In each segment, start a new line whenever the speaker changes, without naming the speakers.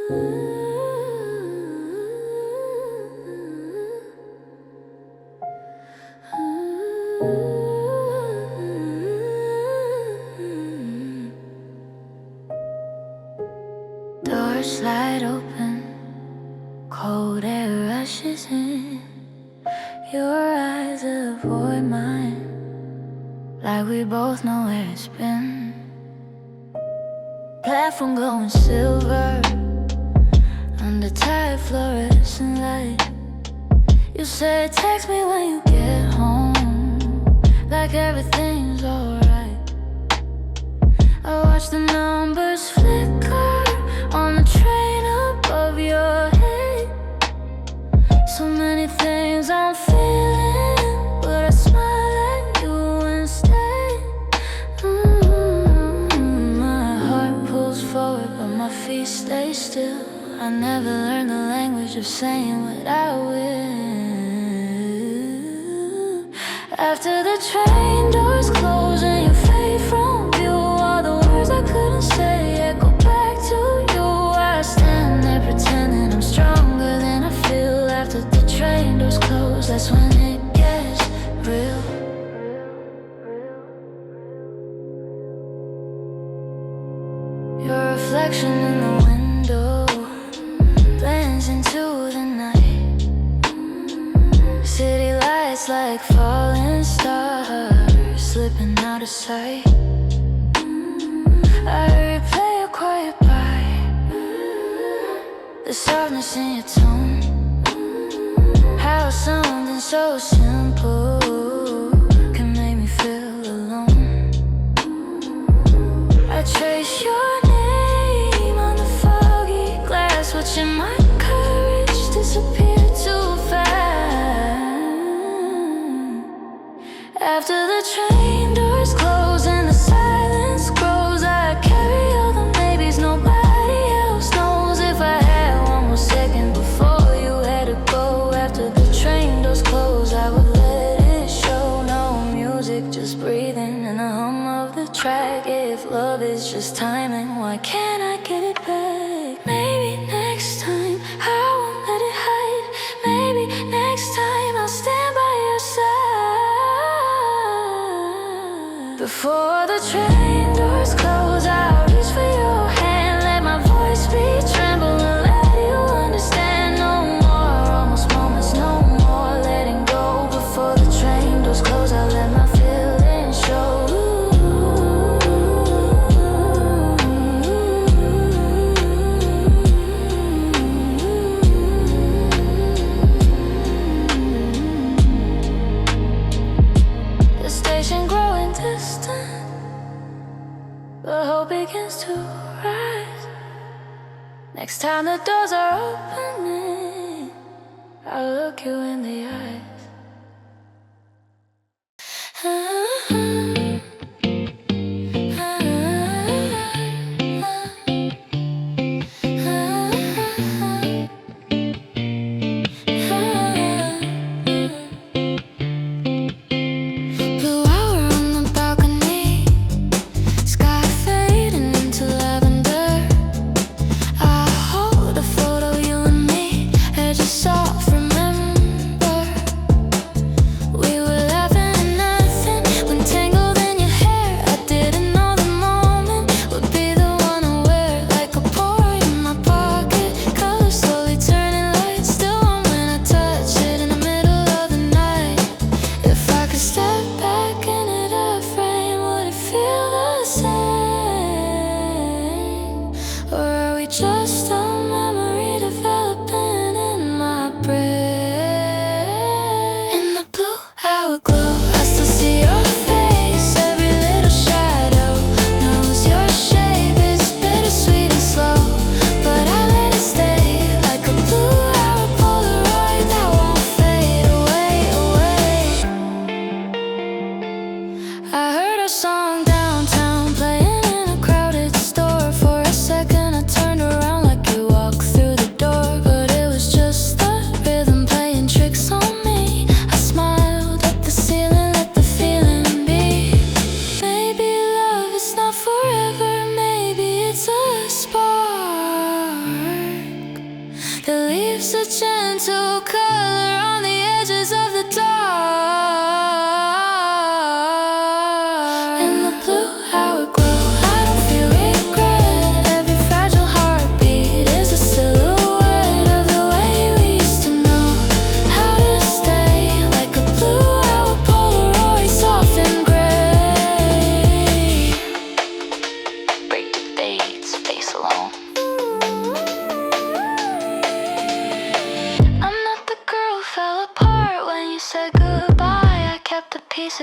Doors slide open, cold air rushes in. Your eyes avoid mine, like we both know where it's been. Platform glowing silver under tight fluorescent light. You said text me when you get home, like everything's alright. I watch the numbers flicker on the train above your head. So many things I'm feeling, but I smile at you instead. My heart pulls forward, but my feet stay still. I never learned the language of saying what I will. After the train doors close and you fade from view, all the words I couldn't say echo back to you. I stand there pretending I'm stronger than I feel. After the train doors close, that's when it gets real. Your reflection in the window blends into the night. City lights like falling stars slipping out of sight. I replay a quiet bite, the softness in your tone. How something so simple can make me feel alone. I trace your name on the foggy glass, watching my courage disappear too fast. After the train doors close and the silence grows, I carry all the maybes nobody else knows. If I had one more second before you had to go, after the train doors close, I would let it show. No music, just breathing and the hum of the track. If love is just timing, why can't I get it back? Maybe next time I won't let it hide. Maybe next time I'll stand by your side. Before the train doors close, I'll reach for your hand, let my voice be tremble and let you understand. No more almost moments, no more letting go. Before the train doors close, I'll let my feelings show. The station growing distant, but hope begins to rise. Next time the doors are opening, I'll look you in the eyes. Blue hour on the balcony, sky fading into lavender. I hold a photo, you and me, edges soft, remember. We were laughing at nothing,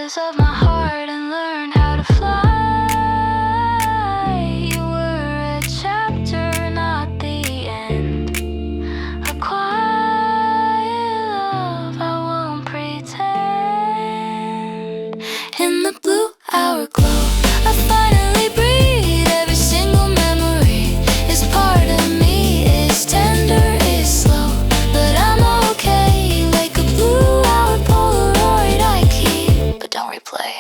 pieces of my heart and learn how to fly. You were a chapter, not the end. A quiet love, I won't pretend. In the blue hour glow, I finally breathe. Every single memory is part of me. It's tender, it's slow, but I'm okay. Like a blue hour Polaroid I keep, but don't replay.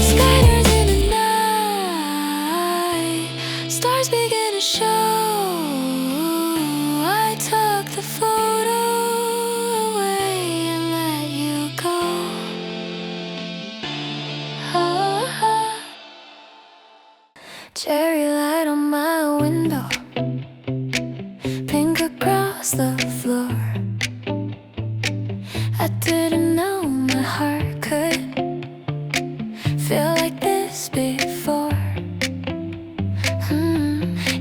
Scattered in the night, stars begin to show. I took the photo away and let you go. Cherry light on my window, pink across the floor. I didn't know my heart could feel like this before.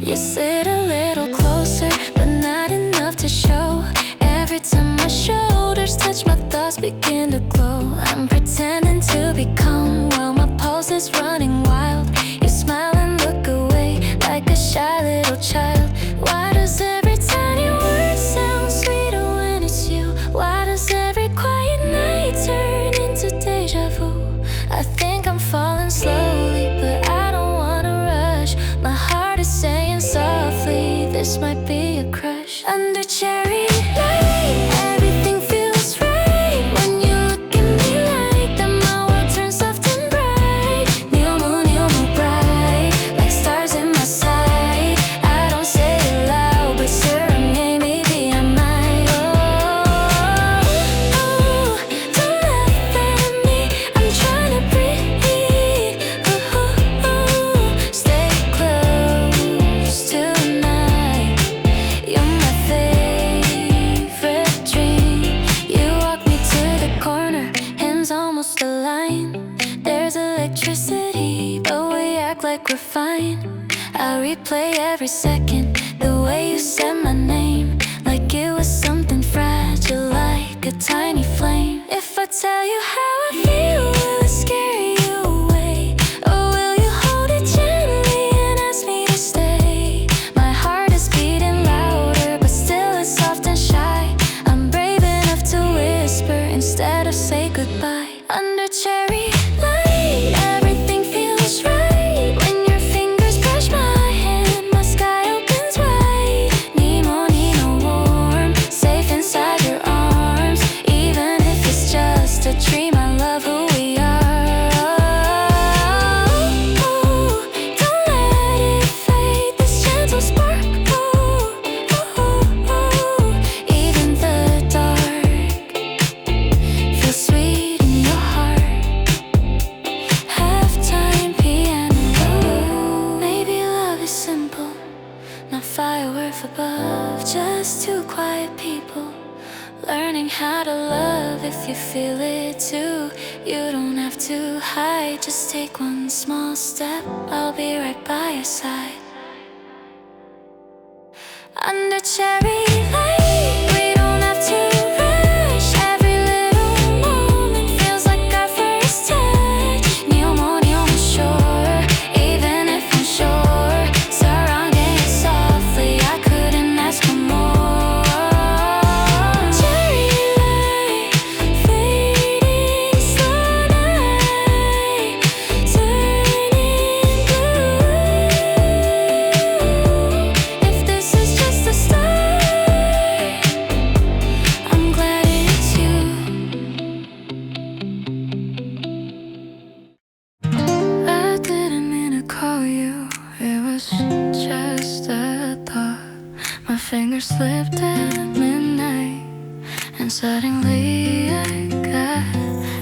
You sit a little closer, but not enough to show. Every time my shoulders touch, my thoughts begin to glow. I'm pretending to be calm while my pulse is running wild. You smile and look away like a shy little child. Why does every tiny word sound sweeter when it's you? Why does every quiet night turn into deja vu? I think I'm falling slowly, but I don't wanna rush. My heart is saying softly, this might be a crush. Under cherry light, everything feels right. When you look at me like that, my world turns soft and bright. New moon bright, like stars in my sight. I don't say it loud, but sure, maybe I might. Oh, don't laugh at me, I'm trying to breathe. Stay close tonight. You're my favorite dream. You walk me to the corner, hands almost aligned. There's electricity, but we act like we're fine. I replay every second, the way you said my name, like it was something fragile, like a tiny flame. If I tell you how I feel, will it scare you away? Or will you hold it gently and ask me to stay? My heart is beating louder, but still it's soft and shy. I'm brave enough to whisper instead of say goodbye. Under cherry light, everything feels right. When your fingers brush my hand, my sky opens wide. Nemo warm, safe inside your arms. Even if it's just a dream, I love who we are. Don't let it fade, this gentle spark. Even the dark feels sweet in your heart. Halftime piano. Maybe love is simple, not fireworks above. Just two quiet people learning how to love. If you feel it too, you don't have to hide. Just take one small step, I'll be right by your side. Under cherry light, we don't have to rush. Every little moment feels like our first touch. New moon shore, even if I'm sure, surrounding it softly, I couldn't ask for more. Cherry light, fading slow night, turning blue. If this is just the start, I'm glad it's you. I didn't mean to call you, it was just a thought. My fingers slipped at midnight, and suddenly I got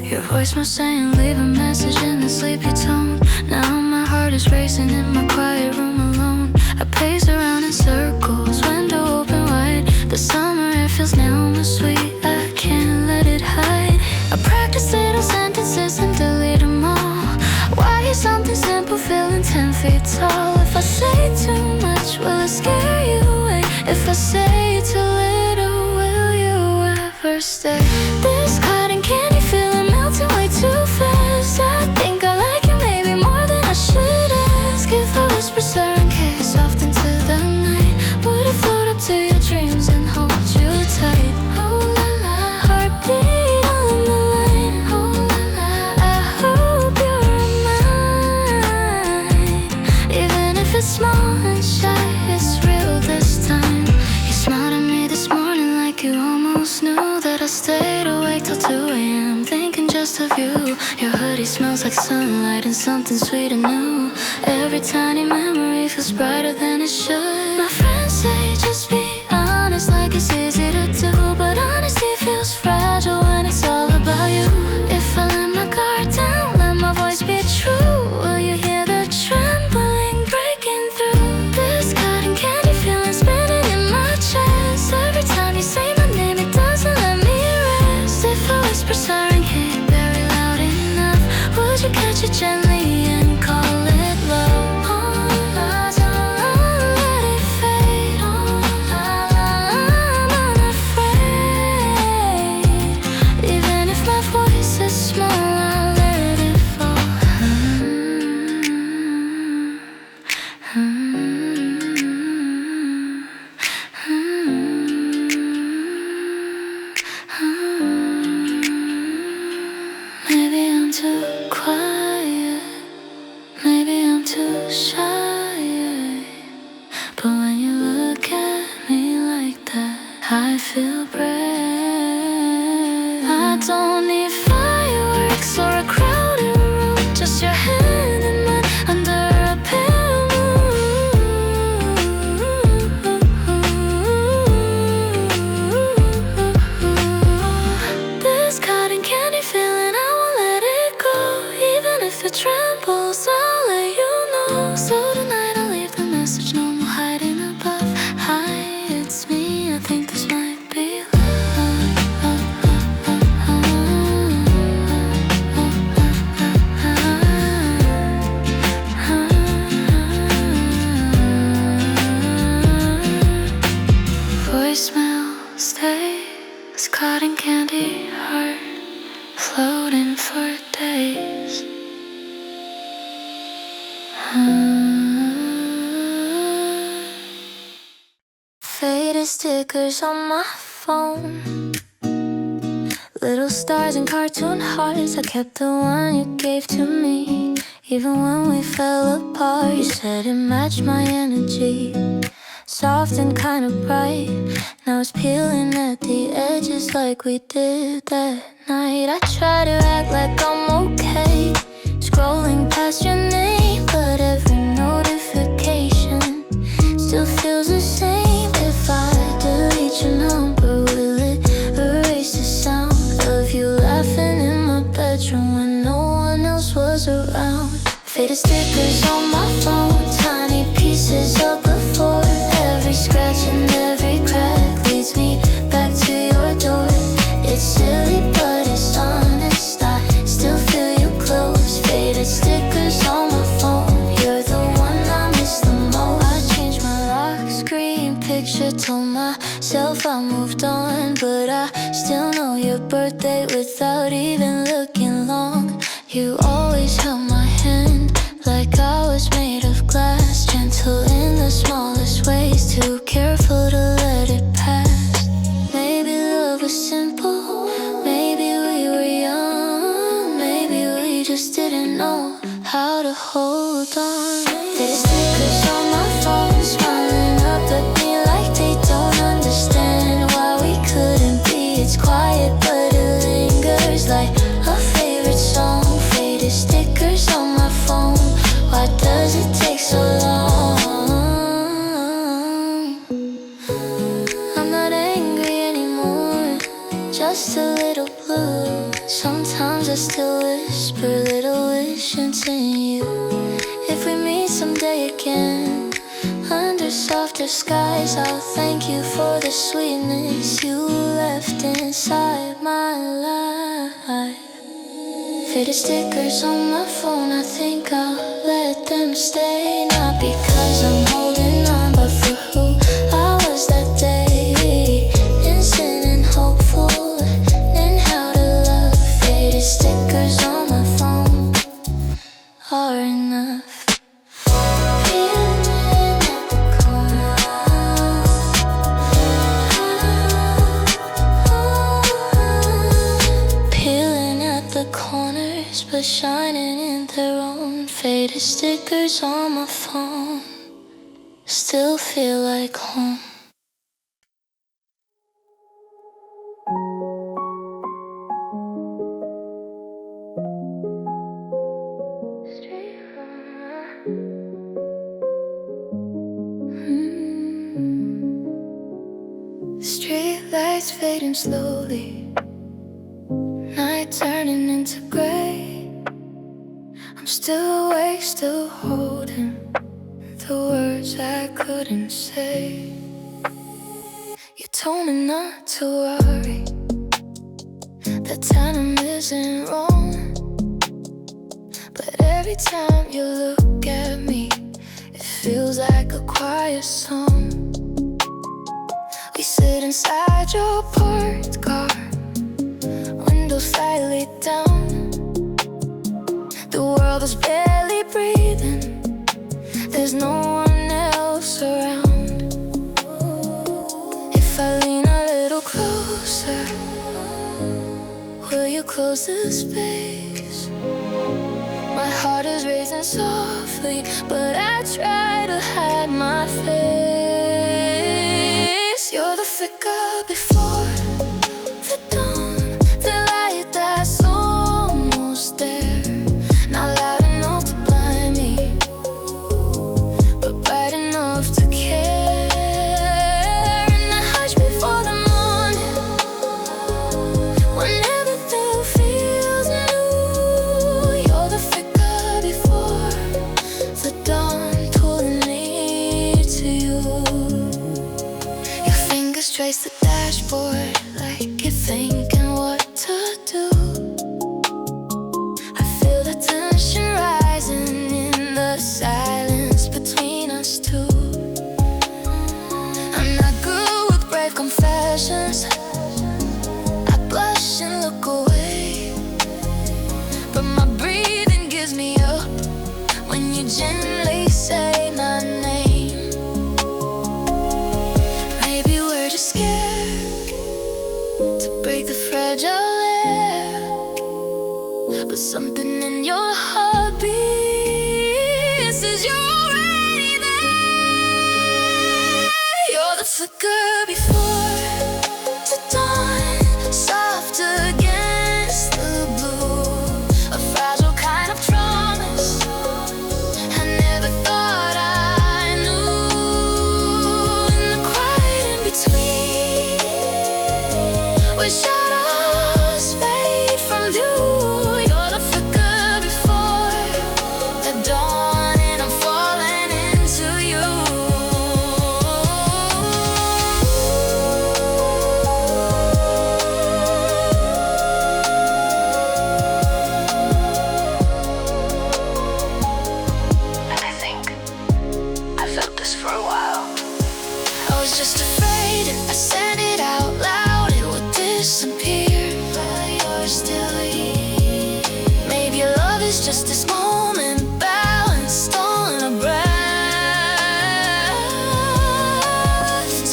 your voicemail saying leave a message in a sleepy tone. Now my heart is racing in my quiet room alone. I pace around in circles, window open wide. The summer air feels now more sweet, I can't let it hide. I practice little sentences and delete them all. If I say too little, will you ever stay? This cotton candy feeling melting way too fast. I think I like you maybe more than I should ask. If I whisper certain kiss off into the night, would it float up to your dreams and hold you tight? Oh la la, heartbeat on the line. Oh la la, I hope you're mine. Even if it's small and shy, it's real this time. You smiled at me this morning like you almost knew that I stayed awake till 2 a.m. thinking just of you. Your hoodie smells like sunlight and something sweet and new. Every tiny memory feels brighter than it should. My friends say just be honest, like it's easy to do, but honesty feels fragile when it's all about you. If I let my guard down, let my voice be true, will you hear the trembling breaking through? This cotton candy feeling spinning in my chest. Every time you say my name, it doesn't let me rest. If I whisper siren hit very loud enough, would you catch it gently and call it love? Maybe I'm too quiet, maybe I'm too shy, but when you look at me like that, I feel brave. I don't need fireworks or a crowded room, just your hand in mine under a pale moon. This cotton candy feeling, I won't let it go. Even if it trembles, I'll let you know. So tonight I'll leave the message, no more hiding above. Hi, it's me, I think this might be love. Voicemail stays, cotton candy heart floating for days. Faded stickers on my phone, little stars and cartoon hearts. I kept the one you gave to me. Even when we fell apart, you said it matched my energy. Soft and kind of bright, now it's peeling at the edges like we did that night. I try to act like I'm okay, scrolling past your name, but every notification still feels the same. If I delete your number, will it erase the sound of you laughing in my bedroom when no one else was around? Faded stickers on my phone, tiny pieces of before. Every scratch and every crack leads me back to your door. It's silly but it's honest, I still feel you close. Faded stickers on my phone, you're the one I miss the most. I changed my lock screen picture, told myself I moved on, but I still know your birthday without even looking long. You always held my hand like I was made of glass, gentle in the smallest ways, too careful to let it pass. Maybe love was simple, maybe we were young, maybe we just didn't know how to hold on. There's stickers on my phone, smiling up at me like they don't understand why we couldn't be. It's quiet but it lingers like a favorite song. Faded stickers on my phone, why does it take so long? I'm not angry anymore, just a little blue. Sometimes I still whisper little wish into you. If we meet someday again, under softer skies, I'll thank you for the sweetness you left inside my life. Faded stickers on my phone, I think I'll let them stay. Not because I'm holding on, but for who I was that forever shining in their own. Faded stickers on my phone still feel like home. Street lights fading slowly, night turning into gray. I'm still awake, still holding the words I couldn't say. You told me not to worry, that time isn't wrong. But every time you look at me, it feels like a quiet song. We sit inside your parked car, windows slightly down. The world is barely breathing, there's no one else around. If I lean a little closer, will you close the space? My heart is racing softly, but I try to hide my face. You're the flicker before the dawn, the light that's almost there. Not loud enough to blind me, but bright enough to care. And I hush before the morning, when everything feels new. You're the flicker before the dawn, pulling me to you. Your fingers trace the dashboard like you're thinking what to do. I feel the tension rising in the silence between us two. I'm not good with brave confessions, I blush and look away, but my breathing gives me up when you gently say my name. Maybe we're just scared to break the fragile air, but something in your heartbeat says you're already there. You're the flicker before the dawn, soft against the blue. A fragile kind of promise I never thought I knew. In the quiet in between, where shadows fade from view. You're the flicker before the dawn, and I'm falling into you. And I think I felt this for a while. I was just afraid if I said it out loud, it would disappear. But you're still here. Maybe love is just this moment balanced on a breath.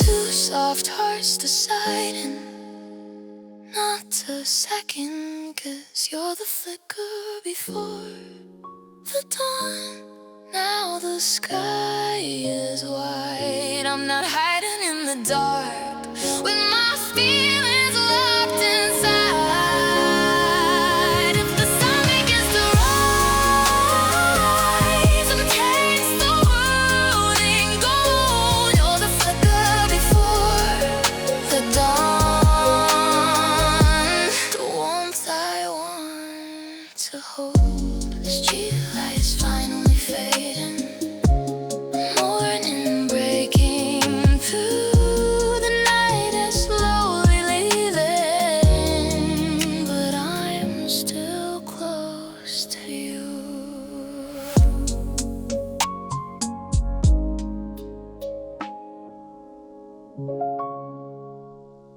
Two soft hearts deciding not to second guess. You're the flicker before the dawn. Now the sky is white. I'm not hiding in the dark with my feelings locked inside. If the sun begins to rise and paints the world in gold, you're the flicker before the dawn. The warmth I want to hold. The street lights finally fading, morning breaking through the night is slowly leaving, but I'm still close to you.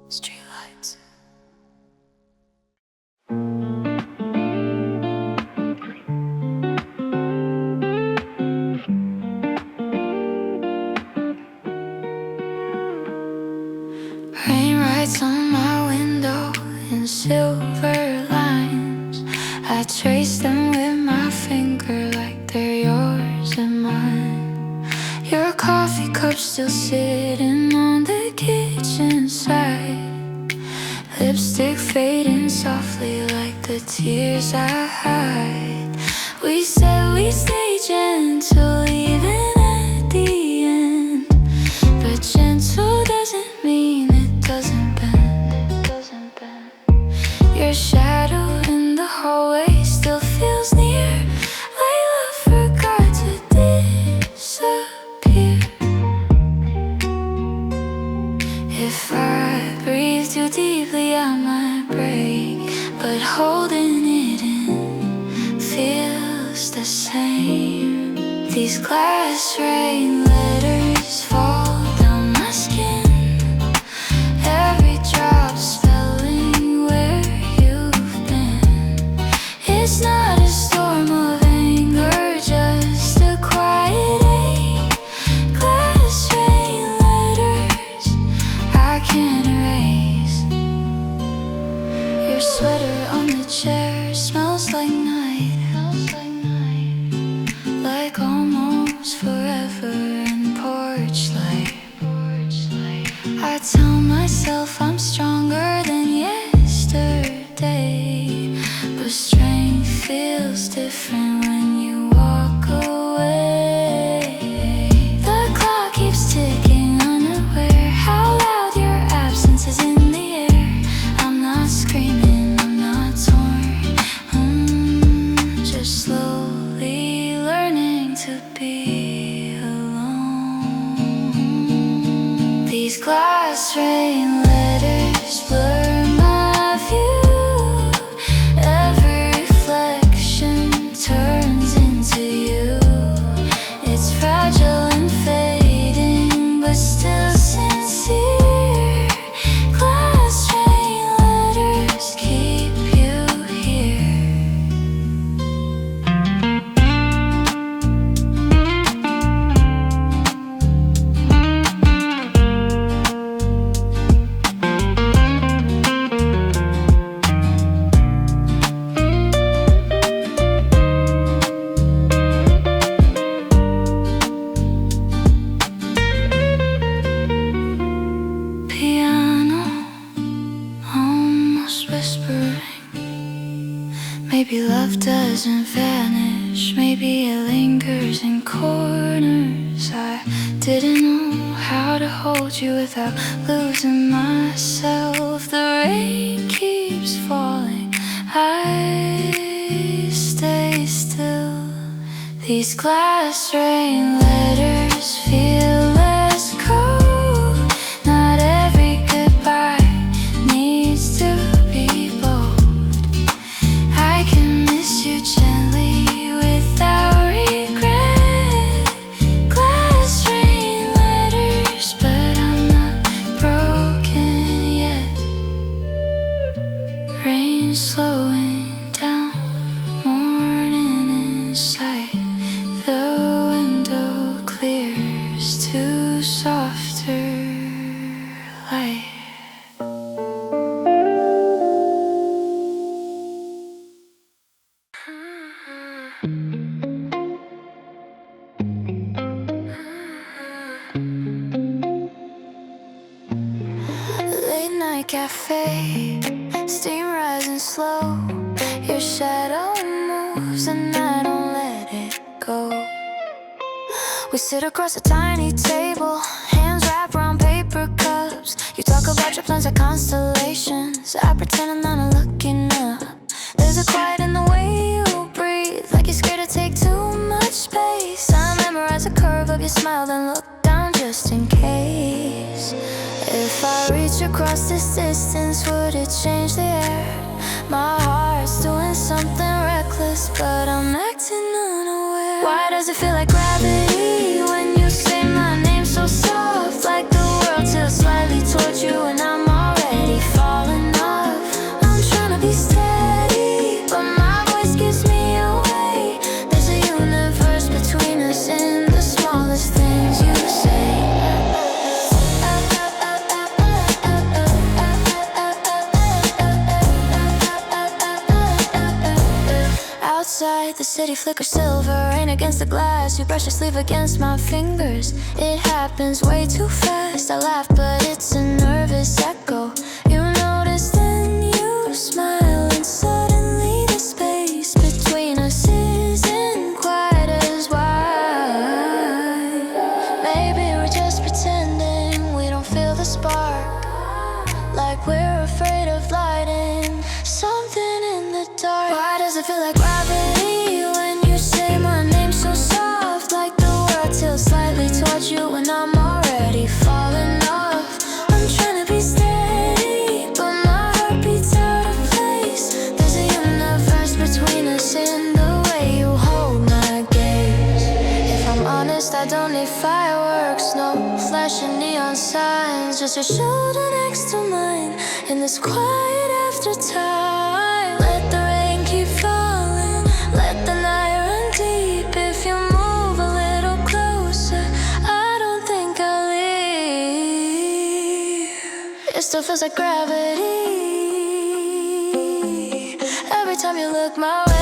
Streetlights. Rain writes on my window in silver lines. I trace them still sitting on the kitchen side, lipstick fading softly like the tears I hide. We said we'd stay gentle even at the end, but gentle doesn't mean it doesn't bend. Your shadow in the hallway still feels near, like love forgot to disappear. If I breathe too deeply I might break, but holding it in feels the same. These glass rain letters fall down my skin, every drop spelling where you've been. It's not a storm of anger, just a quiet ache. Glass rain letters I can't erase. Your sweater on the chair smells like night, like almost forever and porch light. I tell myself I'm stronger than yesterday, but strength feels different when you walk away. The clock keeps ticking, unaware how loud your absence is in the air. I'm not screaming, I'm not torn, just slowly learning to be alone. These glass rain letters blur my view, every reflection turns into you. It's fragile and fading, but still sincere. Glass rain letters keep you here. Piano, almost whispering. Maybe love doesn't vanish, maybe it lingers in corners. I didn't know how to hold you without losing myself. The rain keeps falling, I stay still. These glass rain letters feel less cold. Not every goodbye needs to be bold. I can miss you gently without regret. Glass rain letters, but I'm not broken yet. Rain slowing down, morning in sight. The window clears to softer light. Late night cafe, steam rising slow. Your shadow moves and I don't let it go. We sit across a tiny table, hands wrapped around paper cups. You talk about your plans like constellations, I pretend I'm not looking up. There's a quiet in the way you breathe, like you're scared to take too much space. I memorize the curve of your smile, then look down just in case. If I reach across this distance, would it change the air? My heart's doing something reckless, but I'm acting unaware. Why does it feel like gravity when you say my name so soft? Like the world tilts slightly towards you and I'm already falling off. I'm trying to be steady, but my voice gives me away. There's a universe between us in the smallest things you say. Outside, the city flickers silver, rain against the glass. You brush your sleeve against my fingers. It happens way too fast. I laugh, but it's a nervous echo. You notice, then you smile, and suddenly the space between us isn't quite as wide. Maybe we're just pretending we don't feel the spark, like we're afraid of lighting something in the dark. Why does it feel like gravity when you say my name so soft? Like the world tilts slightly towards you when I'm already falling off. I'm trying to be steady, but my heart beats out of place. There's a universe between us in the way you hold my gaze. If I'm honest, I don't need fireworks, no flashing neon signs. Just your shoulder next to mine in this quiet after time. Let the rain keep falling, let the night run deep. If you move a little closer, I don't think I'll leave. It still feels like gravity every time you look my way.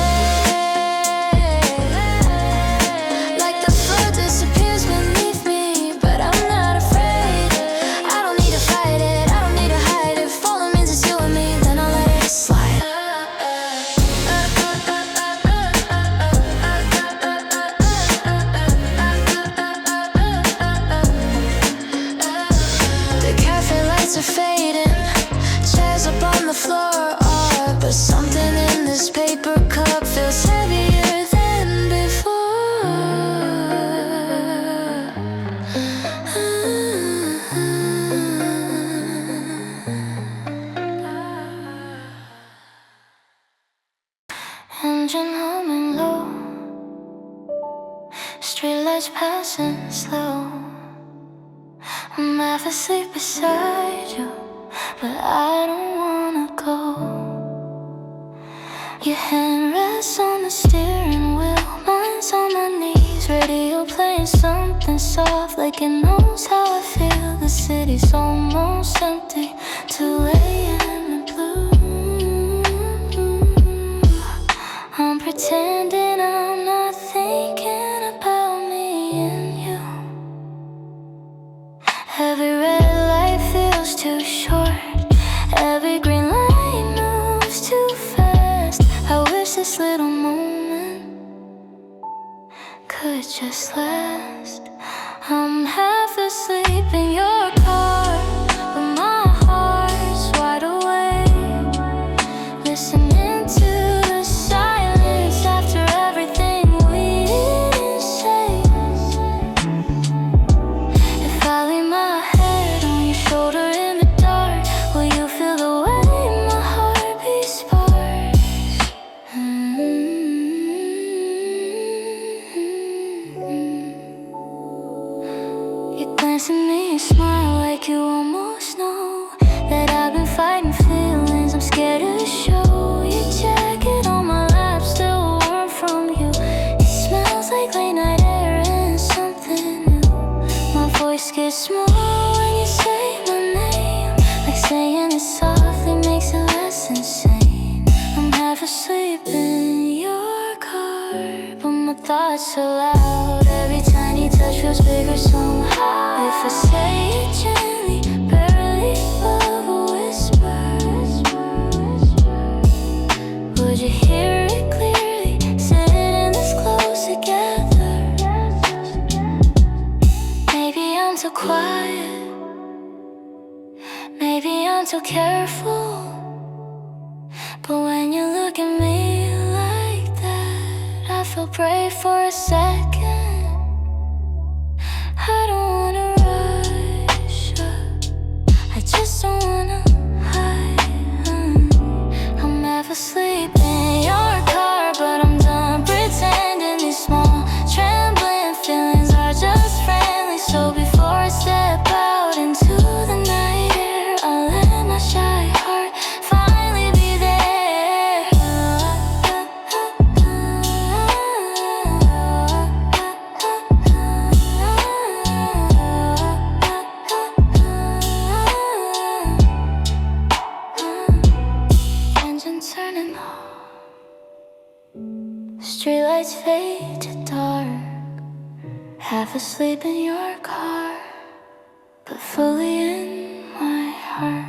Like the floor disappears beneath me, but I'm not afraid. I don't need to fight it, I don't need to hide it. If all it means is you and me, then I'll let it slide. The cafe lights are fading, chairs up on the floor are, but something in this paper cup feels heavier than before. Engine humming low, streetlights passing slow. I'm half asleep beside you, but I don't wanna go. Your hand rests on the steering wheel, mine's on my knees. Radio playing something soft, like it knows how I feel. The city's almost empty, 2 a.m. in blue. I'm pretending I'm not thinking about me and you. Every red light feels too short, every green light moves too fast. I wish this little moment could just last. I'm half asleep in your car, but my heart's wide awake, listening to the silence after everything we didn't say. If I lay my head on your shoulder in the dark, will you feel the way my heart beats sparks? You glance at me and smile like you almost know that I've been fighting feelings I'm scared to show. Your jacket on my lap, still warm from you. It smells like late night air and something new. My voice gets small when you say my name, like saying it softly makes it less insane. I'm half asleep in your car, but my thoughts are loud. Every tiny touch feels bigger somehow. If I say it gently, barely above a whisper, would you hear it clearly, sitting this close together? Maybe I'm too quiet, maybe I'm too careful, but when you look at me like that, I feel brave for a second. I don't wanna rush up, I just don't wanna hide. I'm half asleep in your car, but I'm done pretending. These small trembling feelings are just friendly. So before I step out into the night air, I'll let my shy heart finally be there. Streetlights fade to dark, half asleep in your car, but fully in my heart.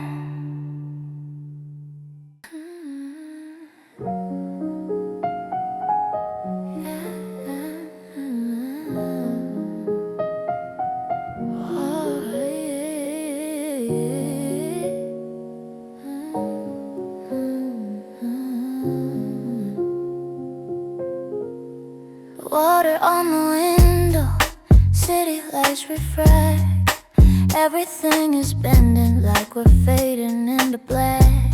Water on the window, city lights refract. Everything is bending like we're fading into black.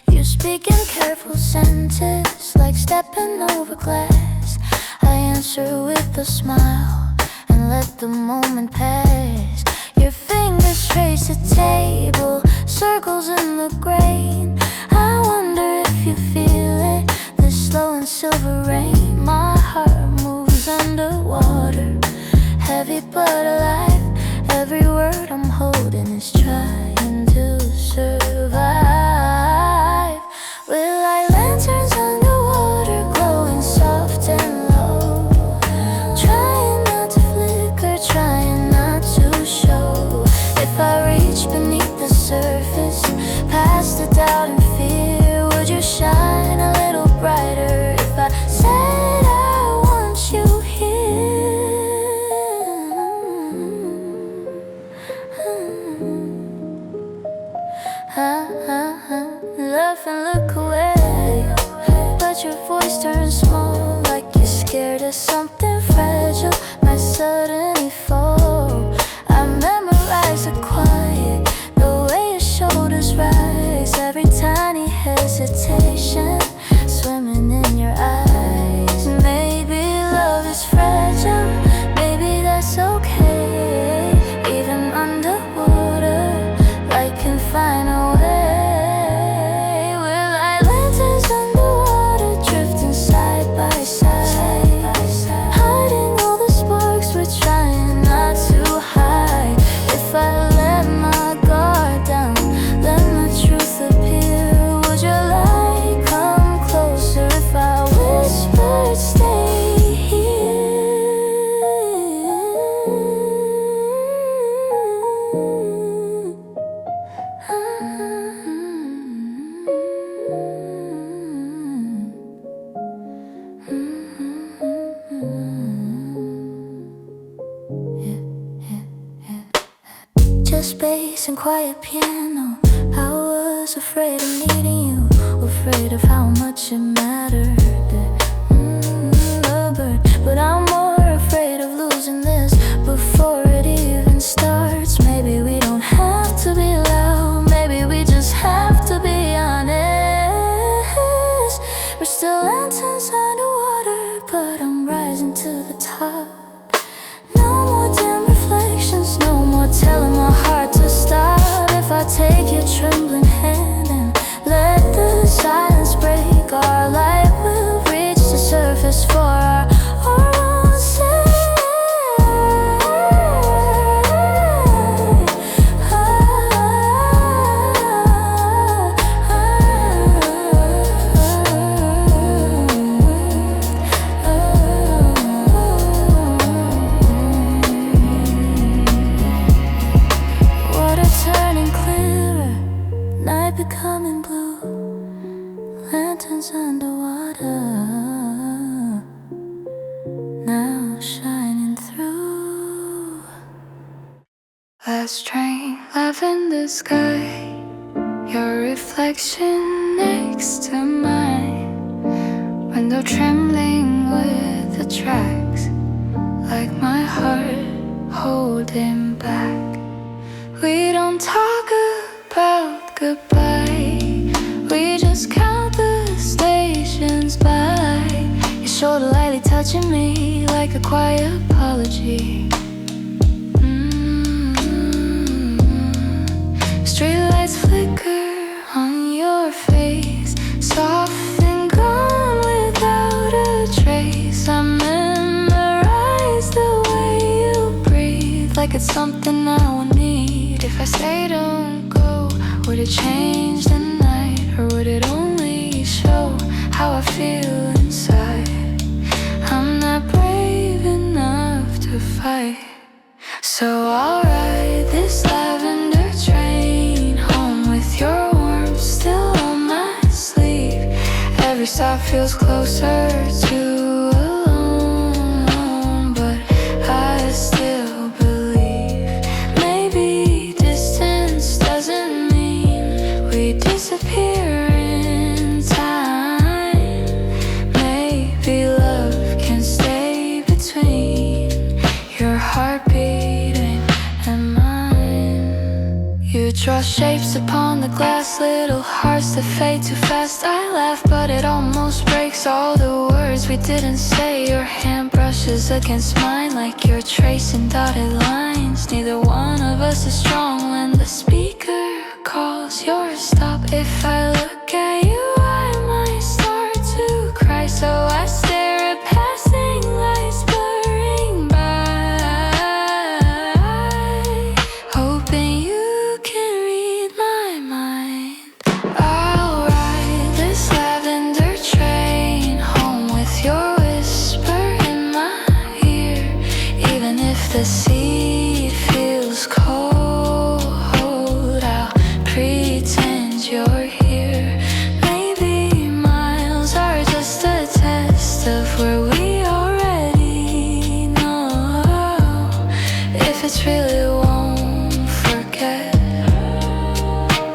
You speak in careful sentences, like stepping over glass. I answer with a smile and let the moment pass. Your fingers trace the table, circles in the grain. I wonder if you feel it, this slow and silver rain. My heart moves underwater, heavy but alive. Every word I'm holding is trying to survive. We're like lanterns underwater, glowing soft and low, trying not to flicker, trying not to show. If I reach beneath the surface, past the doubt and fear, would you shine a little brighter if I said I want you here? Laugh and look away, but your voice turns small, like you're scared of something fragile might suddenly fall. I memorize the quiet, the way your shoulders rise, every tiny hesitation swimming in your eyes. Maybe love is fragile, maybe that's okay. Even underwater, light can find a way. We're like lanterns underwater, drifting side by side, hiding all the sparks we're trying not to hide. If I let my guard down, let my truth appear, would your light come closer if I whispered stay here? Just bass and quiet piano. I was afraid of needing you, afraid of how much it mattered. The bird, but I'm more afraid of losing this before it even starts. Maybe we don't have to be loud, maybe we just have to be honest. We're still lanterns underwater, but I'm rising to the top. No more dim reflections, no more telling my heart to stop. If I take your trembling hand and let the silence break, our light will reach the surface for our own sake. Water turning clearer, night becoming blue, lanterns underwater, now shining through. Last train, lavender sky, your reflection next to mine. Window trembling with the tracks, like my heart holding back. We don't talk about goodbye, we just count the stations by. Your shoulder lightly touching me like a quiet apology. Streetlights flicker on your face, soft and gone without a trace. I memorize the way you breathe, like it's something I would need. If I say don't go, would it change the night, or would it only show how I feel inside? I'm stop feels closer to alone, but I still believe maybe distance doesn't mean we disappear in time. Maybe love can stay between your heartbeat and mine. You draw shapes upon the glass, little hearts that fade too fast. I laugh, but it almost breaks all the words we didn't say. Your hand brushes against mine like you're tracing dotted lines. Neither one of us is strong when the speaker calls your stop. If I look at you, I might start to cry, so I stare at passing lights blurring by, hoping you can read my mind. I'll ride this lavender train home with your whisper in my ear, even if the seat feels cold. I'll pretend you're here. Maybe miles are just a test of where we already know. If it's really won't forget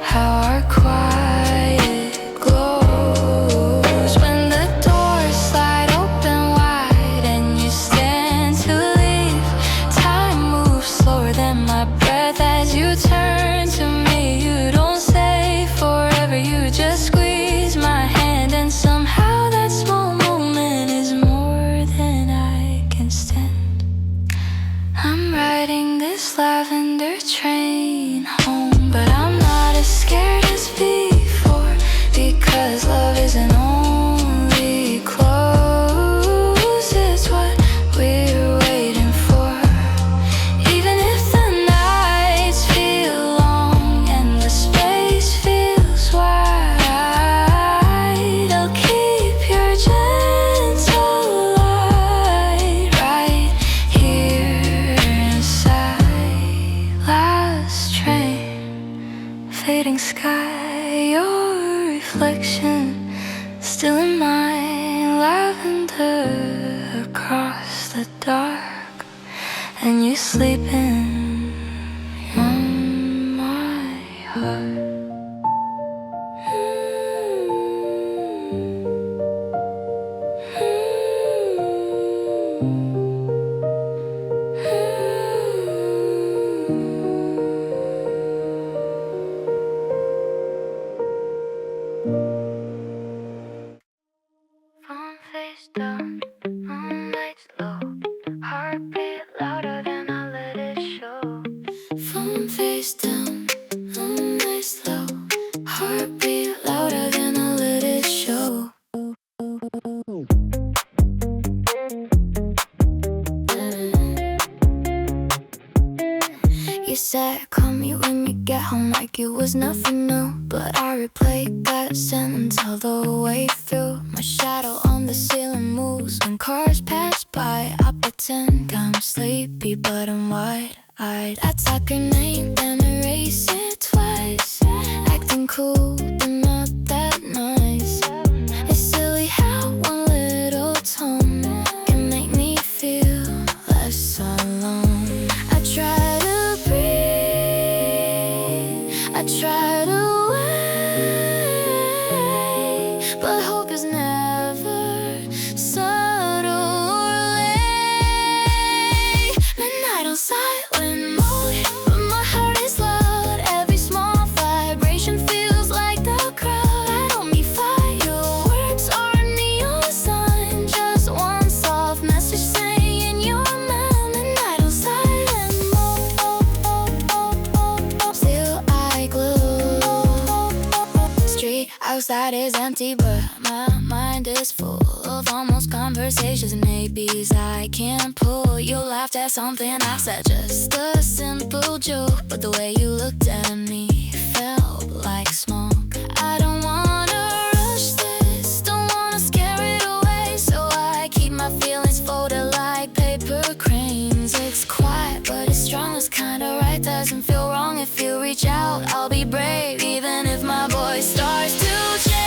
how our quiet glows when the doors slide open wide and you stand to leave. Time moves slower than my breath as you turn to me. You don't say forever, you just squeeze my hand, and somehow that small moment is more than I can stand. I'm riding this lavender train home, but I'm not as scared as before, because love isn't only close, it's what we're waiting for. Even if the nights feel long and the space feels wide, I'll keep your gentle light right here inside. Last train, fading sky, your reflection still in my lavender across the dark, and you sleeping on my heart. Phone face down, moonlight's low, heartbeat louder than I let it show. Phone face down, moonlight's low, heartbeat louder than I let it show. You said call me when you get home like it was nothing new, but I replayed that sentence all the way through. My shadow on the ceiling moves when cars pass by. I pretend I'm sleepy, but I'm wide-eyed. I talk your name, then erase it twice, acting cool, but not that nice. It's silly how one little tone can make me feel less alone. I try to breathe, I try to wait, but hope is never subtle or late. Midnight on silent mode, but my heart is loud. Every small vibration feels like the crowd. I don't need fireworks or a neon sign, just one soft message saying you're mine. Midnight on silent mode, still I glue. Street outside is empty, but my mind is full of almost conversations and maybes I can't pull. You laughed at something I said, just a simple joke, but the way you looked at me felt like smoke. I don't wanna rush this, don't wanna scare it away, so I keep my feelings folded like paper cranes. It's quiet, but it's strong, it's kinda right, doesn't feel wrong if you reach out. I'll be brave, even if my voice starts to change.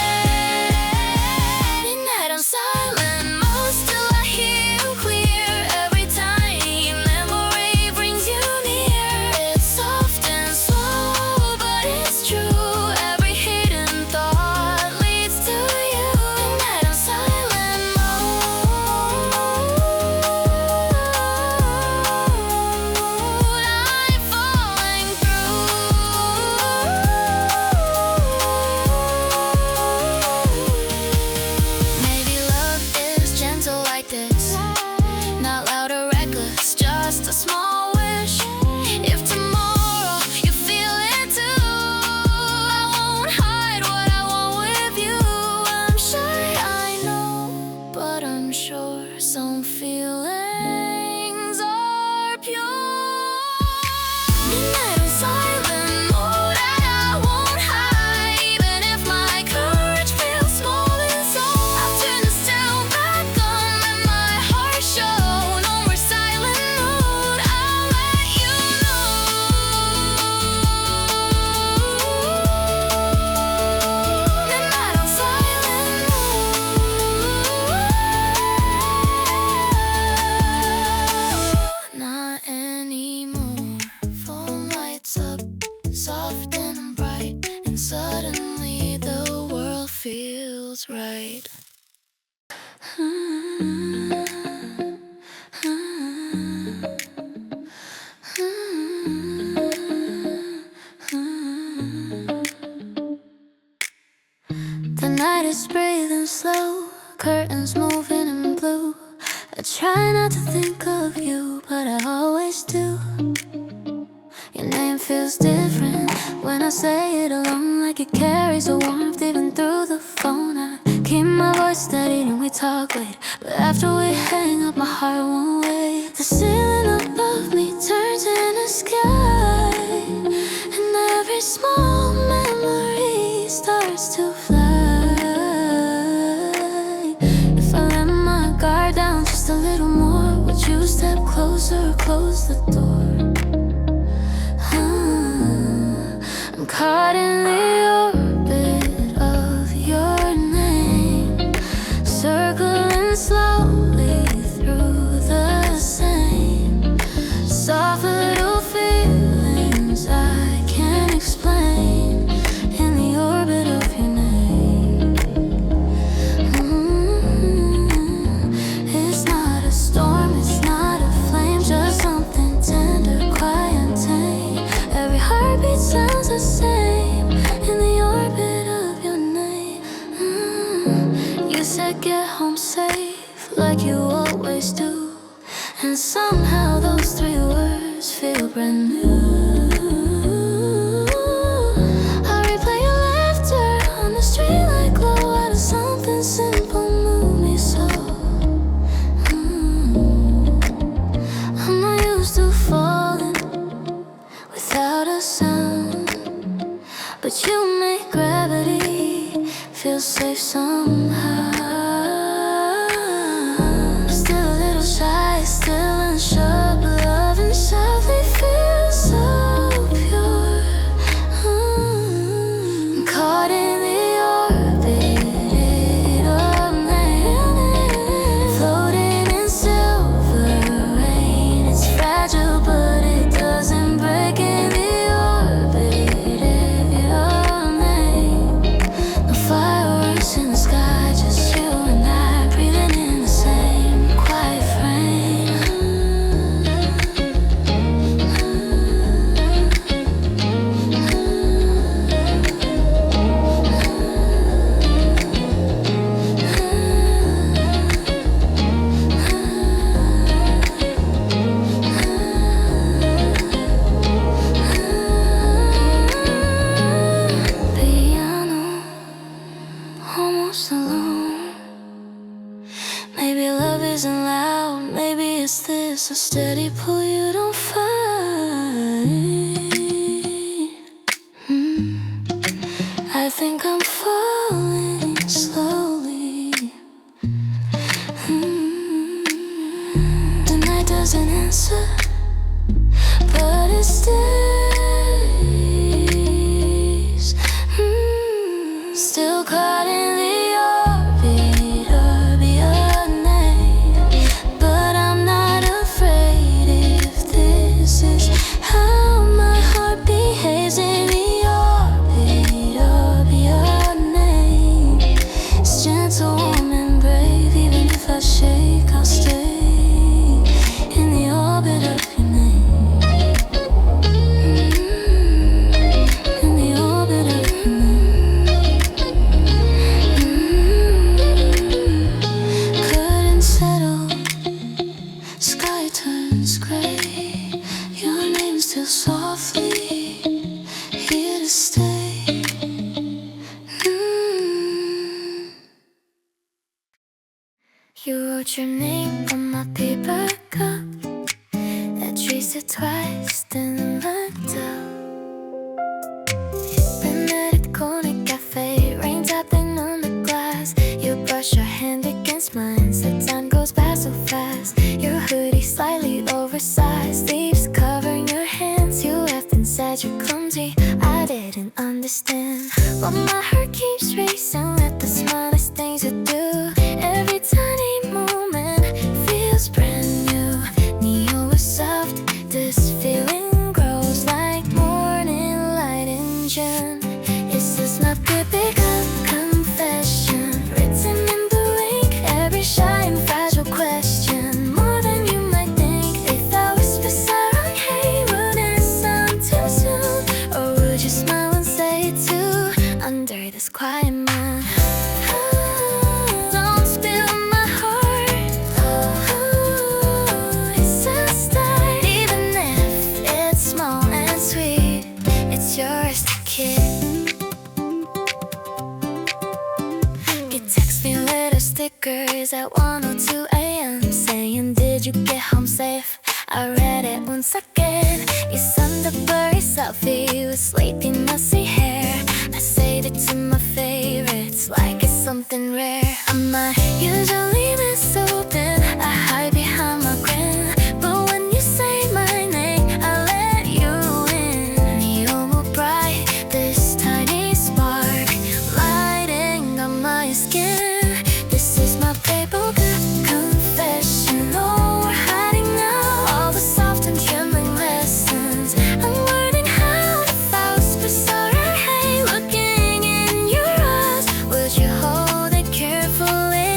suddenly the world feels right. The night is breathing slow, curtains moving in blue. I try not to think of you, but I always do. Your name feels different when I say it alone, like it carries a warmth even through the phone. I keep my voice steady and we talk late, but after we hang up my heart won't wait. The ceiling above me turns into sky, and every small memory starts to fly. If I let my guard down just a little more, would you step closer or close the door? I'm caught in the orbit of your name, circling slowly through the same soft little feelings I can't explain, in the orbit of your name. It's not a storm, it's not a flame, just something tender, quiet and tame. Every heartbeat sounds the same, in the orbit of your name. You said get home safe, like you always do, and somehow those 3 words feel brand new. I replay your laughter on the street like glow. Out of something simple move me so. I'm not used to falling without a sound, but you make gravity feel safe somehow. Still a little shy, still unsure, but loving softly feels so pure. I'm caught in the orbit of night, floating in silver rain. It's fragile, but it doesn't break in the orbit of night. No fireworks in the sky, just you and I, breathing in the same quiet frame. Piano, almost alone. Maybe love isn't loud, maybe it's this, a steady pull you don't find. I think I'm falling slowly. The night doesn't answer, but it stays. Still caught in the orbit of your name, but I'm not afraid if this is how my heart behaves, in the orbit of your name. It's gentle, warm and brave, even if I shake, I'll stay in the orbit of your name. In the orbit of your name. Couldn't settle, sky turns gray. Your name still softly here to stay. You wrote your name on my paper cup, I traced it twice, then looked up. Been at a corner cafe, rain tapping on the glass. You brush your hand against mine, the time goes by so fast. Your hoodie slightly oversized, leaves covering your hands. You left and said you're clumsy, I didn't understand, but my heart keeps racing with the smallest things you do. Every tiny moment feels brand new. Neo was soft, this feeling grows like morning light in June. It's this quiet moon. Don't spill my heart. It's a start, even if it's small and sweet. It's yours to keep. You text me little stickers at 1:02 a.m. saying, did you get home safe? I read it once again. You sent a blurry selfie with sleepy, messy hair. I saved it to my favorites like it's something rare. I might usually miss open, I hide behind my grin, but when you say my name, I let you in. You were bright, this tiny spark lighting up my skin. This is my playbook confession. Oh, we're hiding now all the soft and trembling lessons. I'm learning how to faust beside our hay. Looking in your eyes, would you hold it carefully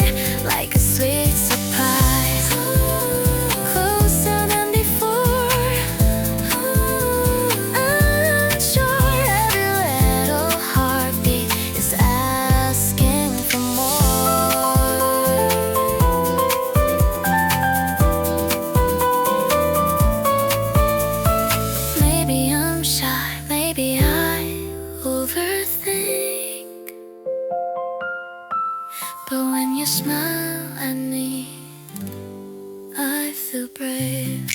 like a sweet surprise? Closer than before. I'm sure every little heartbeat is asking for more. Maybe I'm shy, maybe I overthink, but when you smile at me, I feel brave.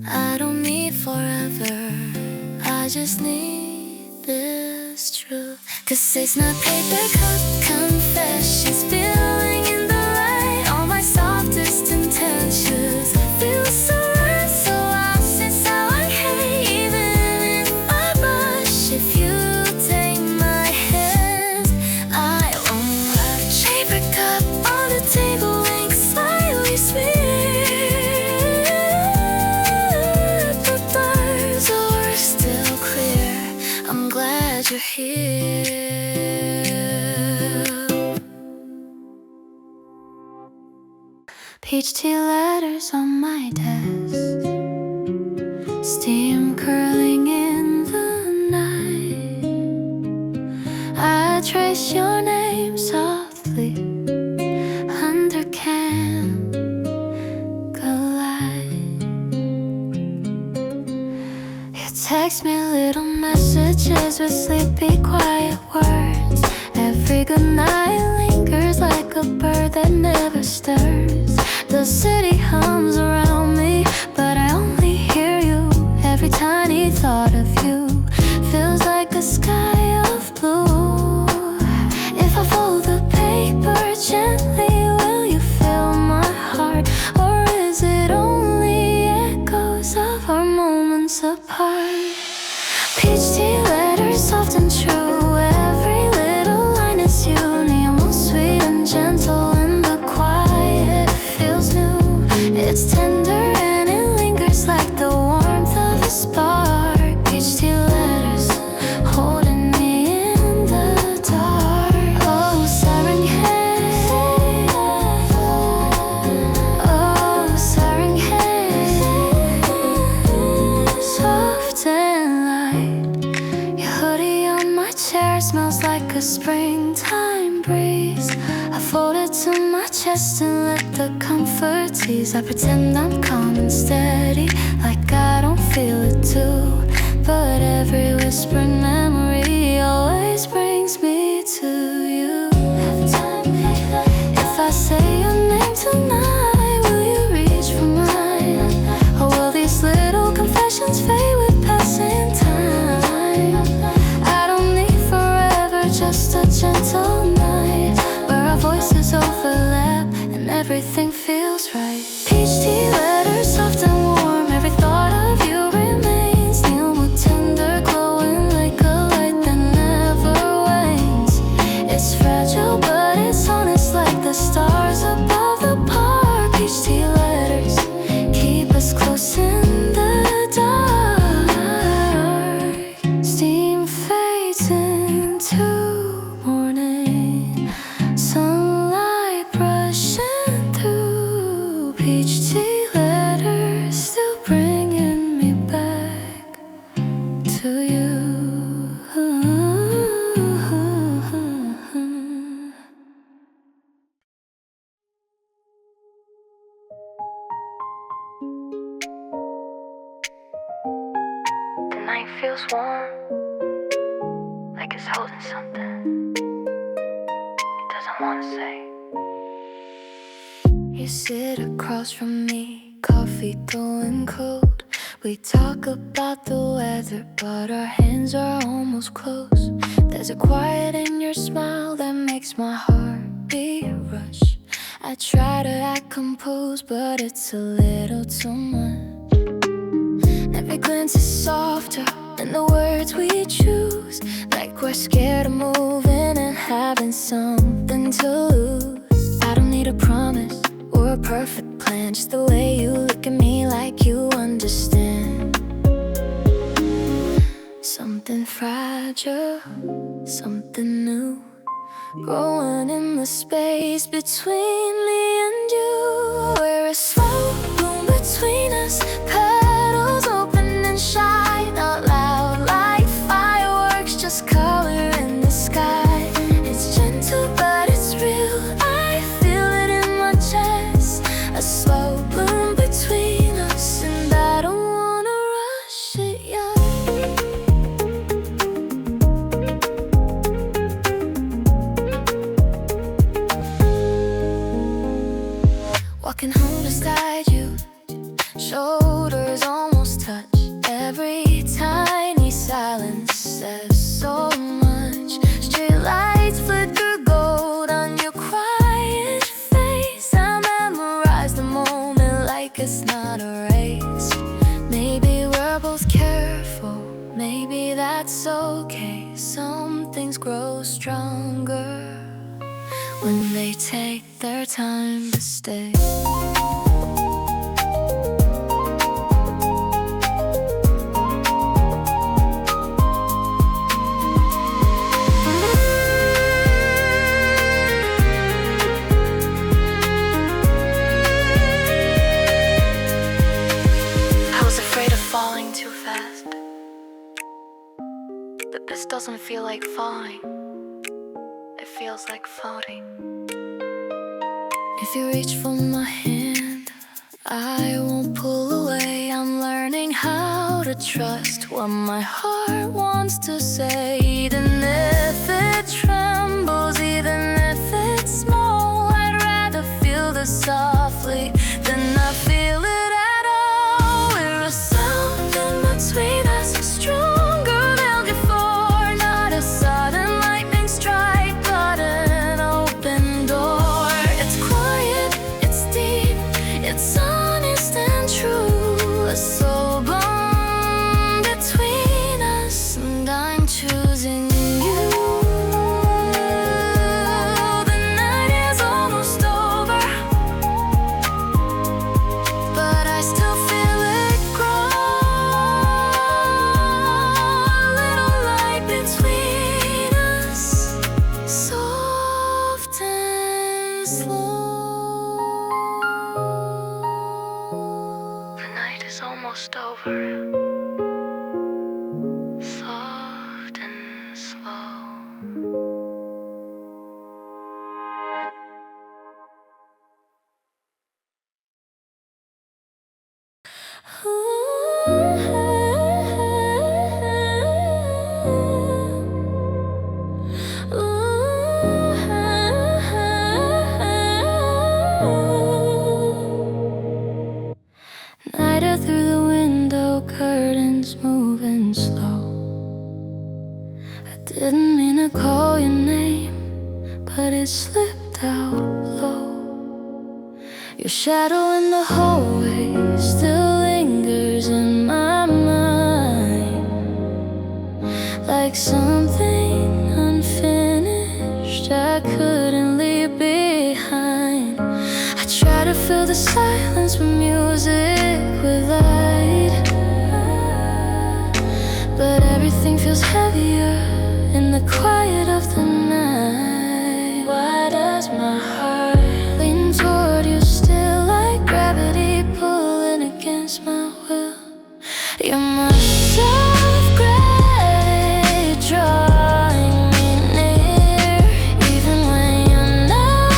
I don't need forever, I just need this truth. 'Cause it's not paper cup confessions, spilling in the light. All my softest intentions feel so right, so I'll sit so okay. Even if I rush, if you take my hand, I won't rush. Paper cup on the table, ink slightly smeared, but blurs are still clear. I'm glad you're here. Peach tea letters on my desk, steam curling in the night. I trace your name softly under candlelight. You text me little messages with sleepy, quiet words. Every goodnight lingers like a bird that never stirs. The city hums around me, but I only hear you. Every tiny thought of you feels like a sky of blue. If I fold the paper gently, will you feel my heart? Or is it only echoes of our moments apart? Peach tea letters, soft and true. Every little line is you. Neon sweet and gentle in the quiet feels new. It's tender and it lingers like the warmth of a spark. Peach tea letters holding me in the dark. Oh, siren head. Oh, siren head. Soft and light. Your hoodie on my chair smells like a springtime breeze. I fold it to my chest and let the comfort tease. I pretend I'm calm and steady, like I don't feel it too. But every whispered memory always brings me to you. If I say your name tonight, will you reach for mine? Or will these little confessions fade with passing time? I don't need forever, just a gentle night where our voices overlap and everything feels right. Peach tea letters, soft and warm. Every thought of you remains. Neon wood tender, glowing like a light that never wanes. It's fragile, but it's honest like the stars above the park. Peach tea letters keep us close in the dark. Steam fades into morning, sunlight brushing through. Peach tea like it's holding something it doesn't want to say. You sit across from me, coffee going cold. We talk about the weather, but our hands are almost close. There's a quiet in your smile that makes my heart beat rush. I try to act composed, but it's a little too much. Every glance is softer than the words we choose, like we're scared of moving and having something to lose. I don't need a promise or a perfect plan, just the way you look at me like you understand. Something fragile, something new, growing in the space between me and you. We're a slow bloom between us, petals open and shine out loud like fireworks, just color in the sky. It's gentle but it's real, I feel it in my chest. A slow bloom between us, and I don't wanna rush it, yeah. Walking home beside you, shoulders almost touch. Every tiny silence says so much. Street lights flicker gold on your quiet face. I memorize the moment like it's not a race. Maybe we're both careful, maybe that's okay. Some things grow stronger when they take their time to stay. I was afraid of falling too fast, but this doesn't feel like falling. It feels like floating. If you reach for my hand, I won't pull away. I'm learning how to trust what my heart wants to say. Even if it trembles, even if it's small, I'd rather feel this softly than not feel it at all. We're a sound in between us, stronger than before. Not a sudden lightning strike, but an open door. It's quiet, it's deep, it's honest and true. A soul bond between us, and I'm choosing you. The night is almost over, but I still feel it grow. A little light between us, soft and slow. The night is almost over, soft and slow. Nighter through the window, curtains moving slow. I didn't mean to call your name, but it slipped out low. Your shadow in the hallway still lingers in my mind, like something unfinished I couldn't leave behind. I try to fill the silence with music, with light, but everything feels heavier in the quiet of the night. Why does my heart lean toward you still, like gravity pulling against my will? You're my soft gravity drawing me near. Even when you're not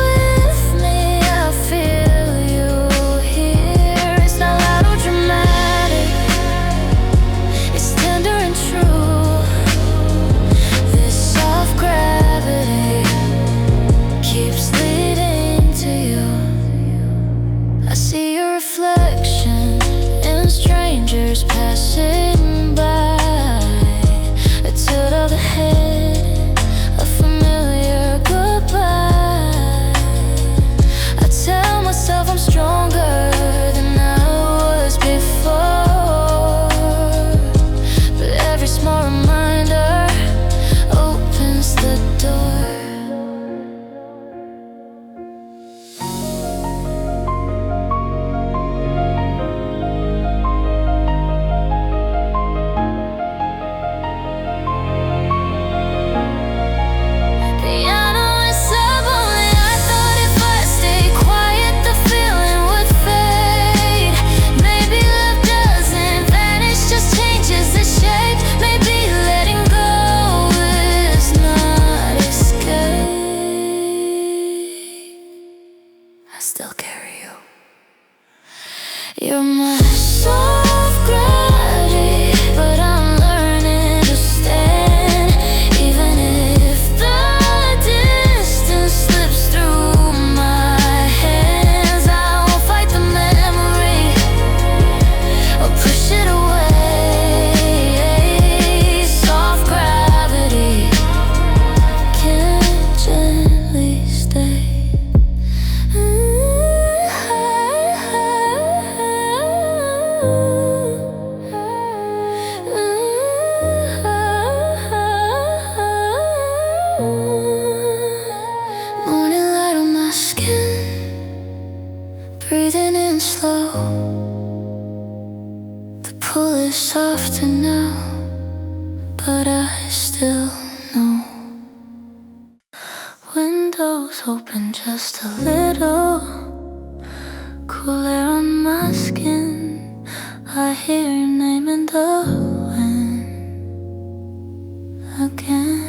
with me, I feel you here. It's not loud or dramatic, it's tender and true. but I still know. Windows open just a little, cool air on my skin. I hear your name in the wind again.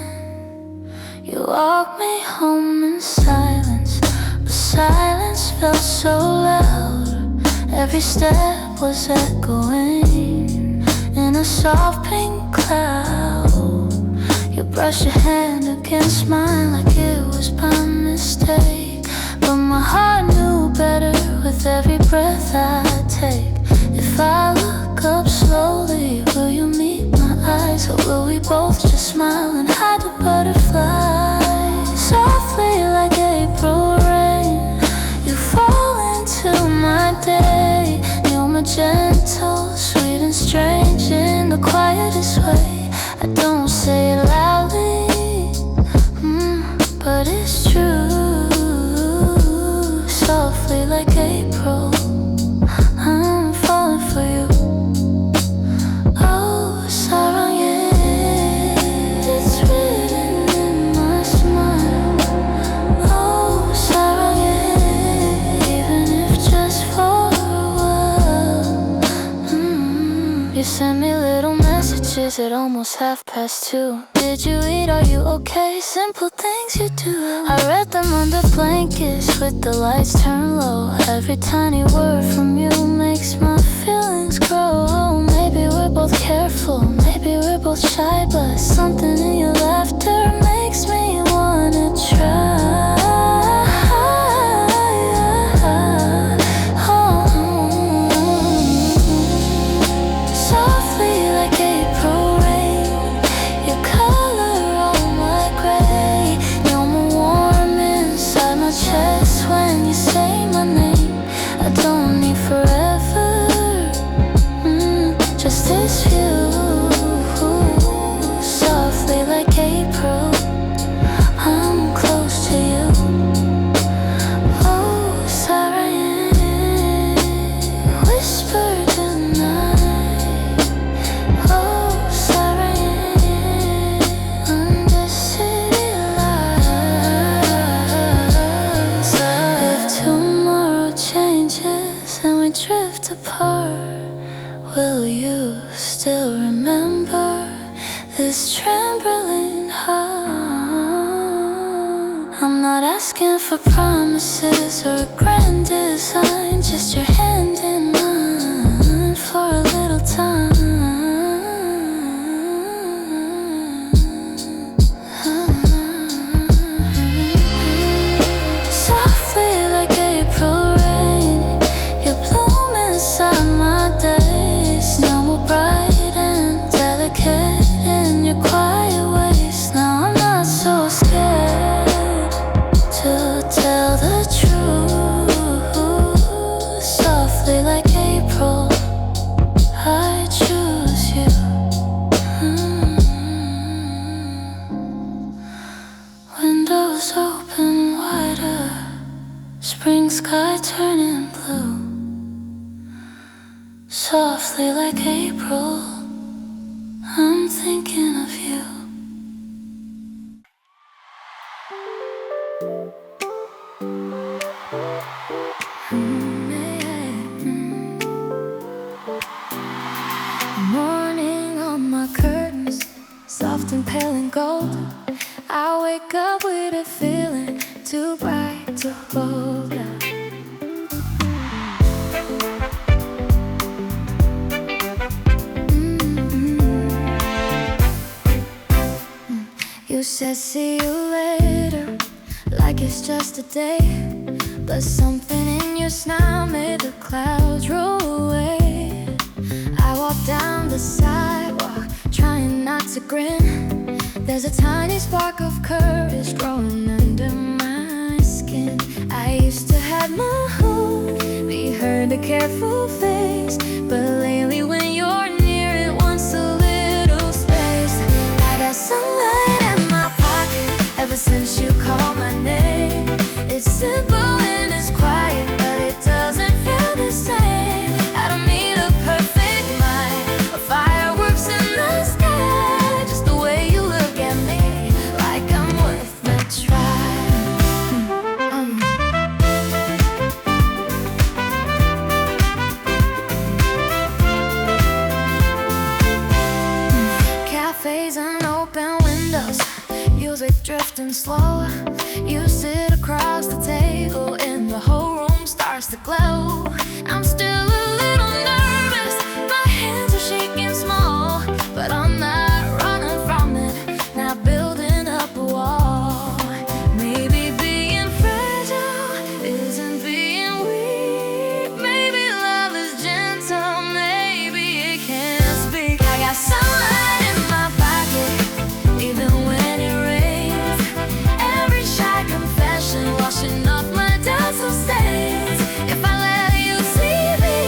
You walk me home in silence, but silence felt so loud. Every step was echoing in a soft pink cloud. You brush your hand against mine like it was by mistake, but my heart knew better with every breath I take. If I look up slowly, will you meet my eyes, or will we both just smile and hide the butterflies? Softly like April rain, you fall into my day. You're my gentle, sweet and strange in the quietest way. I don't say it loudly, but it's true. Softly like April, I'm falling for you. Oh, 사랑해, it's written in my smile. Oh, 사랑해, even if just for a while. You send me little messages at almost 2:30. Did you eat? Are you okay? Simple things you do. I read them under blankets with the lights turned low. Every tiny word from you makes my feelings grow. Oh, maybe we're both careful, maybe we're both shy, but something in your laughter makes me wanna try. Softly like April rain, your color on my gray. You're more warm inside my chest when you say my name. I don't need forever, just this view. Softly like April, I'm close to you. Oh, 사랑해, whisper tonight. Oh, 사랑해, under city lights. If tomorrow changes and we drift apart, will you still remember this trembling heart? I'm not asking for promises or a grand design, just your hand in mine for a little time. Softly like April rain, you bloom inside my days. Now we're bright and delicate in your quiet ways. Now I'm not so scared to tell the truth. Softly like April, I choose you. Windows open wider, spring sky turning blue. Softly like April, I'm thinking of you. Morning on my curtains, soft and pale and gold. I wake up with a feeling too bright to hold up. You said see you later, like it's just a day, but something in your smile made the clouds roll away. I walk down the sidewalk, trying not to grin. There's a tiny spark of courage growing under my skin. I used to have my home, be heard a careful face, but lately when you're near it wants a little space. I got sunlight in my pocket ever since you called my name. It's simple and it's quiet, but it doesn't feel the same. I don't need a perfect mind or fireworks in the sky, just the way windows, music drifting slow. You sit across the table and the whole room starts to glow. I'm still a little nervous, my hands are shaking small, but I'm not running from it, not building up a wall. Maybe being fragile isn't being weak. Maybe love is gentle, maybe it can't speak. I got sunlight in my pocket, even when it rains. Every shy confession washing off my doubts and stains. If I let you see me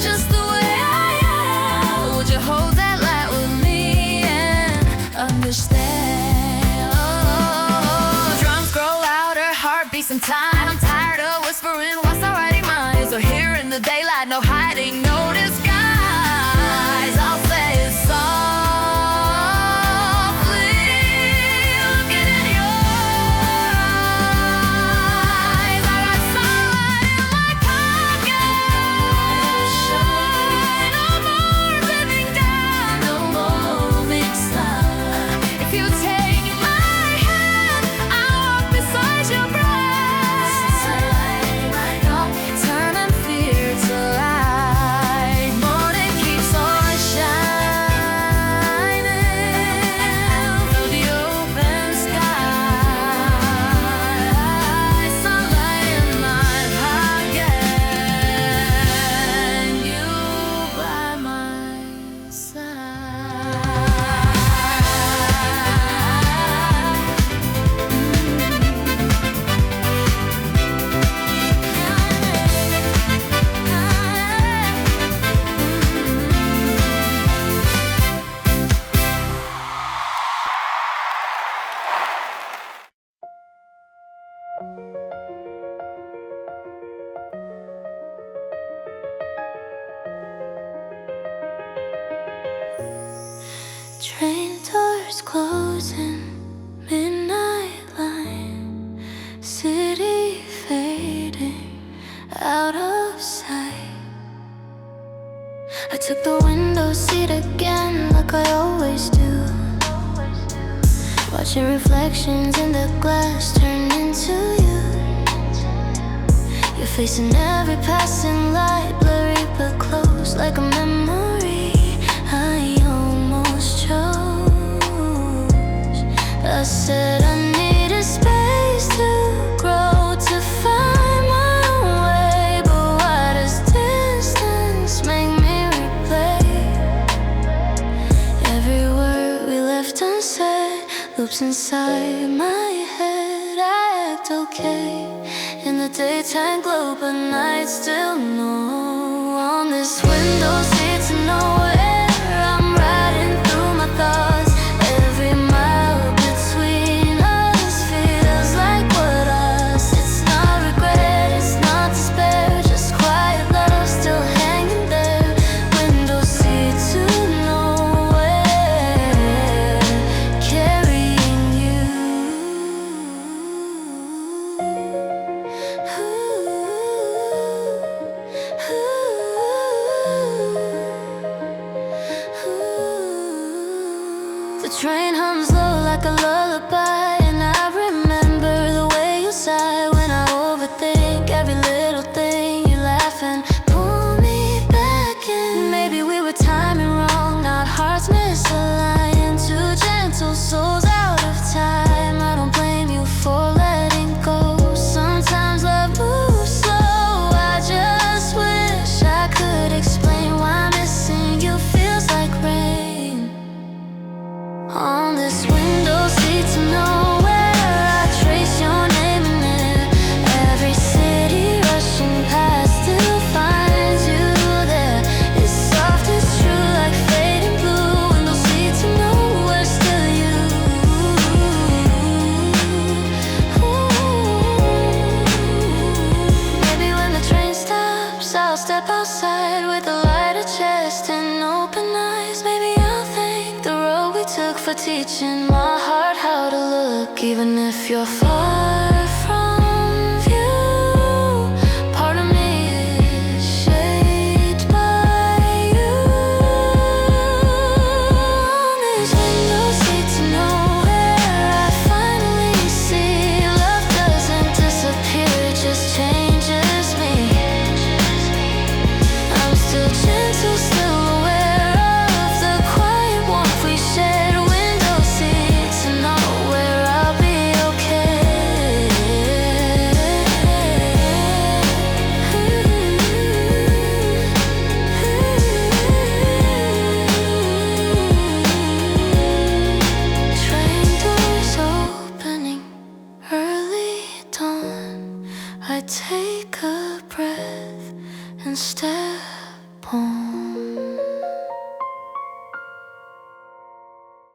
just the way I am, would you hold that light with me and understand? Oh, drums grow louder, heart beats in time. I'm tired of whispering what's already mine. So here in the daylight, no hiding, no disguise. I'll say it softly, looking in your eyes. I got sunlight in my pocket, shine. No more living down, no more moving slow. If you take my hand, I'll walk beside your breast. Turning fear to light. Morning keeps on shining through the open sky. Sunlight in my pocket, and you by my side. Train doors closing, midnight line, city fading out of sight. I took the window seat again, like I always do, watching reflections in the glass turn into you. Your face in every passing light, blurry but close, like a memory I almost chose. I said I needed space to grow, to find my own way, but why does distance make me replay every word we left unsaid? Loops inside my head. I act okay in the daytime glow, but night still no. On this window seat to nowhere, I'm riding through my thoughts. Every mile between us feels like what us. It's not regret, it's not despair, just quiet love still hanging there. Window seat to nowhere, carrying you. The train hums low like a lullaby, and I remember the way you sigh when I overthink every little thing. You laugh and pull me back in. Maybe we were timing wrong, not hearts misaligned. Two gentle souls out of time. I don't blame you for letting go. Sometimes love moves slow. I just wish I could explain why missing you feels like rain. On this window seat to nowhere, I trace your name in there. Every city rushing past still finds you there. It's soft, it's true, like fading blue. Window seat to nowhere, still you. Maybe when the train stops, I'll step outside with a lighter chest and open eyes. Maybe I'll thank the road we took for teaching my heart how to look. Even if you're far from view, part of me is shaped by you. On this window seat to know I take a breath and stare